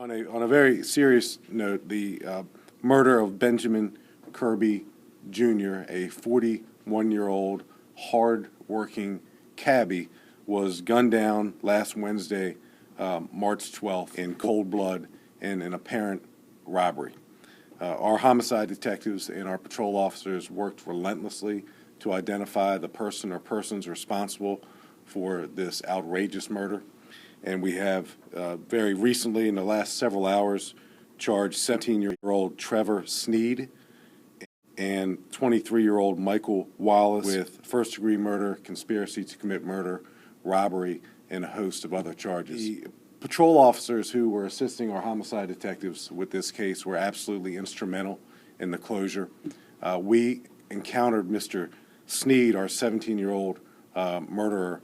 On a very serious note, the murder of Benjamin Kirby Jr., a 41-year-old hard-working cabbie, was gunned down last Wednesday, March 12th, in cold blood in an apparent robbery. Our homicide detectives and our patrol officers worked relentlessly to identify the person or persons responsible for this outrageous murder. And we have very recently, in the last several hours, charged 17-year-old Trevor Snead and 23-year-old Michael Wallace with first-degree murder, conspiracy to commit murder, robbery, and a host of other charges. The patrol officers who were assisting our homicide detectives with this case were absolutely instrumental in the closure. We encountered Mr. Snead, our 17-year-old murderer,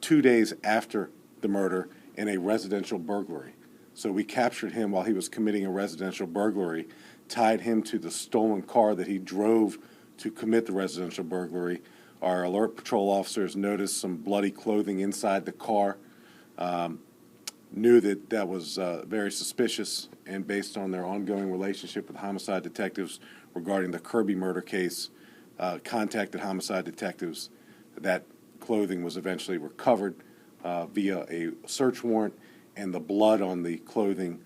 2 days after the murder in a residential burglary. So we captured him while he was committing a residential burglary, tied him to the stolen car that he drove to commit the residential burglary. Our alert patrol officers noticed some bloody clothing inside the car, knew that that was very suspicious, and based on their ongoing relationship with homicide detectives regarding the Kirby murder case, contacted homicide detectives. That clothing was eventually recovered via a search warrant, and the blood on the clothing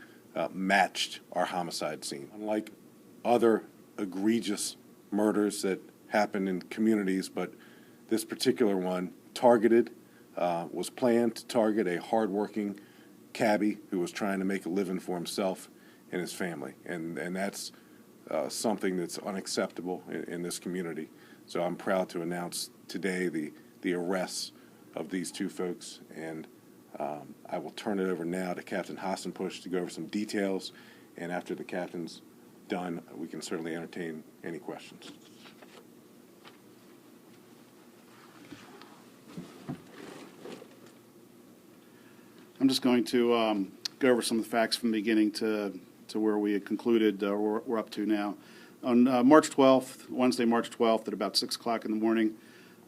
matched our homicide scene. Unlike other egregious murders that happen in communities, but this particular one was planned to target a hardworking cabbie who was trying to make a living for himself and his family, and that's something that's unacceptable in this community. So I'm proud to announce today the arrests of these two folks, and I will turn it over now to Captain Hassenpush to go over some details, and after the captain's done, we can certainly entertain any questions. I'm just going to go over some of the facts from the beginning to where we had concluded we're up to now. On March 12th, Wednesday, March 12th, at about 6 o'clock in the morning,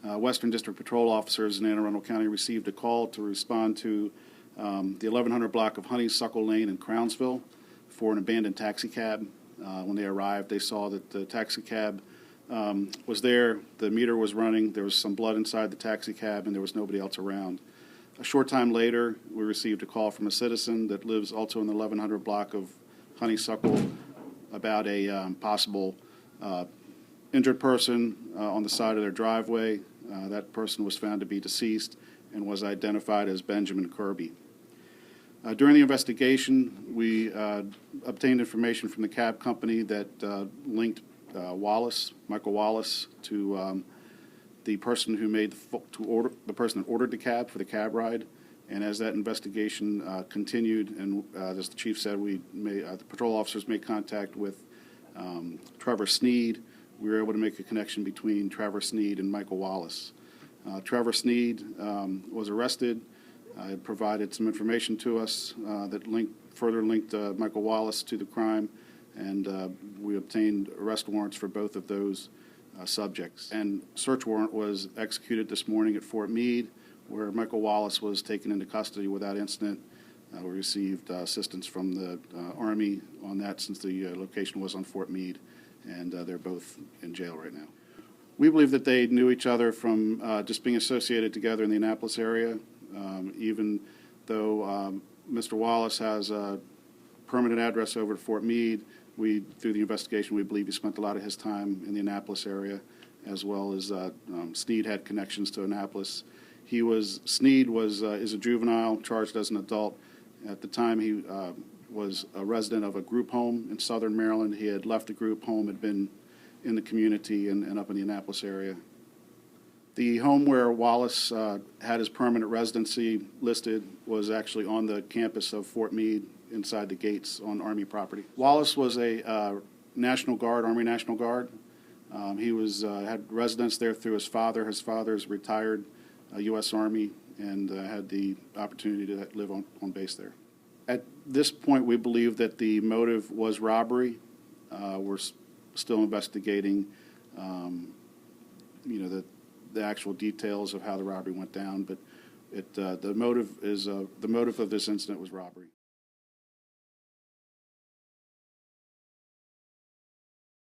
Western District Patrol officers in Anne Arundel County received a call to respond to the 1100 block of Honeysuckle Lane in Crownsville for an abandoned taxi cab. When they arrived, they saw that the taxi cab was there, the meter was running, there was some blood inside the taxi cab, and there was nobody else around. A short time later, we received a call from a citizen that lives also in the 1100 block of Honeysuckle about a possible injured person on the side of their driveway. That person was found to be deceased and was identified as Benjamin Kirby. During the investigation, we obtained information from the cab company that linked Michael Wallace, to the person who made the person that ordered the cab for the cab ride. And as that investigation continued, and as the chief said, the patrol officers made contact with Trevor Snead. We were able to make a connection between Trevor Snead and Michael Wallace. Trevor Snead was arrested. It provided some information to us that further linked Michael Wallace to the crime, and we obtained arrest warrants for both of those subjects. And search warrant was executed this morning at Fort Meade, where Michael Wallace was taken into custody without incident. We received assistance from the Army on that, since the location was on Fort Meade, and they're both in jail right now. We believe that they knew each other from just being associated together in the Annapolis area. Even though Mr. Wallace has a permanent address over at Fort Meade, through the investigation, we believe he spent a lot of his time in the Annapolis area, as well as Snead had connections to Annapolis. Snead is a juvenile charged as an adult. At the time, he was a resident of a group home in southern Maryland. He had left the group home, had been in the community and up in the Annapolis area. The home where Wallace had his permanent residency listed was actually on the campus of Fort Meade, inside the gates on Army property. Wallace was a National Guard, Army National Guard. He had residence there through his father. His father's retired U.S. Army, and had the opportunity to live on base there. At this point, we believe that the motive was robbery. We're still investigating, the actual details of how the robbery went down, but the motive of this incident was robbery.